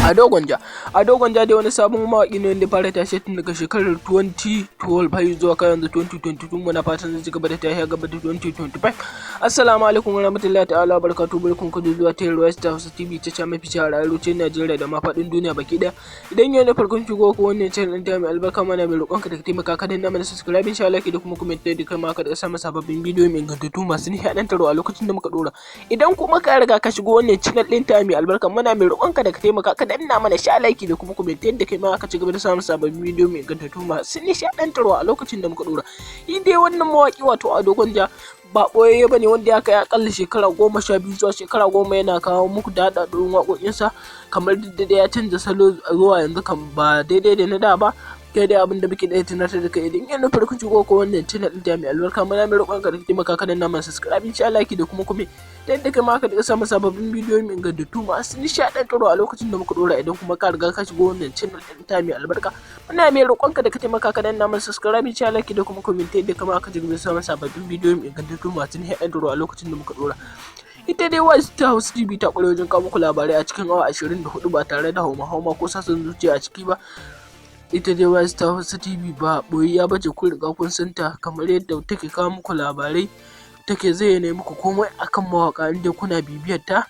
Ado Gwanja. Ado Gwanja dai wani sabon mawaƙi ne wanda fara tashi tun daga shekarar 2012 har zuwa kai yanzu 2022. Muna fatan zai ci gaba da tashi gaba da 2025. Assalamu alaikum warahmatullahi ta'ala barakatuhu. Barkan ku da zuwa Tailor Star Hausa TV ta channel mafi shahara arewacin Najeriya da ma faɗin duniya baki ɗaya. Idan yau ne farkon shigo ko wannan channel ɗin ta mai albarka, mana mai roƙon ka da ka taimaka ka danna mana subscribe, insha Allah, da kuma comment da kai ma ka da samu sababbin bidiyo mai ingantattu masu nishaɗantarwa a lokacin da muka ɗora. Idan kuma ka riga ka shigo wannan channel ɗin ta mai albarka, muna mai roƙon ka da ka taimaka ka danna mana like da kuma comment da kai ma ka ci gaba da samun sababbin bidiyo mai ingantattu masu nishaɗantarwa a lokacin da muka ɗora. Shi dai wannan mawaƙi wato Ado Gwanja ba ɓoyayye bane, wanda ya kai akalla shekara 12 zuwa shekara 10 yana kawo muku daɗaɗɗun waƙoƙinsa, kamar da ya canza salo zuwa yanzu kan ba daidai da na da ba. Kai dai abin da muke da tunatar da kai, idan yana farkon shigo ko wannan channel ɗin ta mai albarka, muna mai roƙon ka da taimaka ka danna mana subscribe, insha Allah, da kuma comment da kai ma ka da samu sababbin bidiyo mai ingantattu masu nishaɗantarwa a lokacin da muka ɗora. Idan kuma ka riga ka shigo wannan channel ɗin ta mai albarka, muna mai roƙon ka da ka taimaka ka danna mana subscribe, insha Allah, da kuma comment da kai ma ka ci gaba da samun sababbin bidiyo mai ingantattu masu nishaɗantarwa a lokacin da muka ɗora. Ita dai Star Hausa TV ta ƙware wajen kawo muku labarai a cikin awa 24 ba tare da hauma-hauma ko sasan zuciya a ciki ba. Ita dai Star Hausa TV ba ɓoyayya bace, kun riga kun santa, kamar yadda take kawo muku labarai, take zayyana muku komai akan mawaƙa inda kuna bibiyar ta.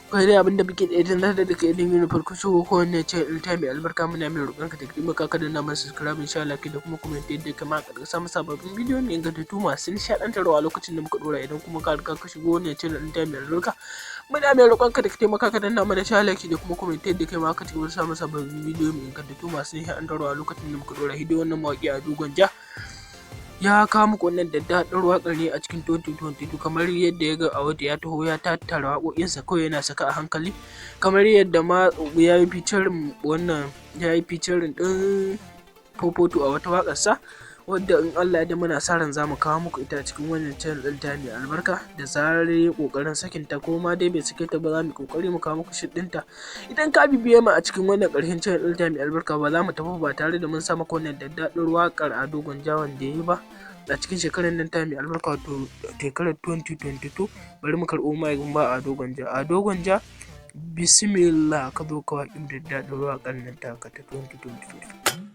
Kai dai abinda muke da idan da kai idan yin farko shigo ko wannan channel ta mai albarka, muna mai roƙon ka da taimaka ka danna mana subscribe, insha Allah, da kuma comment da kama ka samu sababbin bidiyo mai ingantattu masu nishaɗantarwa a lokacin da muka ɗora. Idan kuma ka riga ka shigo wannan channel ta mai albarka, muna mai roƙon ka da taimaka ka danna mana da kuma comment da kama ka samu sababbin bidiyo mai ingantattu masu nishaɗantarwa a lokacin da muka ɗora. Hidai wannan mawaƙi Ado Gwanja ya kawo muku wannan daddaɗar waƙar ne a cikin 2022, kamar yadda ya ga a wata ya taho ya tattara waƙoƙinsa kawai yana saka a hankali, kamar yadda ma ya yi featuring ɗin Popoto a wata waƙarsa, wadda in Allah ya da muna sa ran za mu kawo muku ita a cikin wannan channel ɗin ta mai albarka da zarar ya ƙoƙarin sakin ta, ko ma dai bai sake ta ba za mu ƙoƙari mu kawo muku shi ɗinta. Idan ka bibiye mu a cikin wannan ƙarshen channel ɗin ta mai albarka, ba za mu tafi ba tare da mun sa maka wannan daddaɗar waƙar Ado Gwanja wanda ya yi ba a cikin shekarar nan ta mai albarka, wato shekarar 2022. Bari mu karɓo mai ba Ado Gwanja. Ado Gwanja, bismillah, ka zo ka waƙin daddaɗar waƙar nan ta 2022.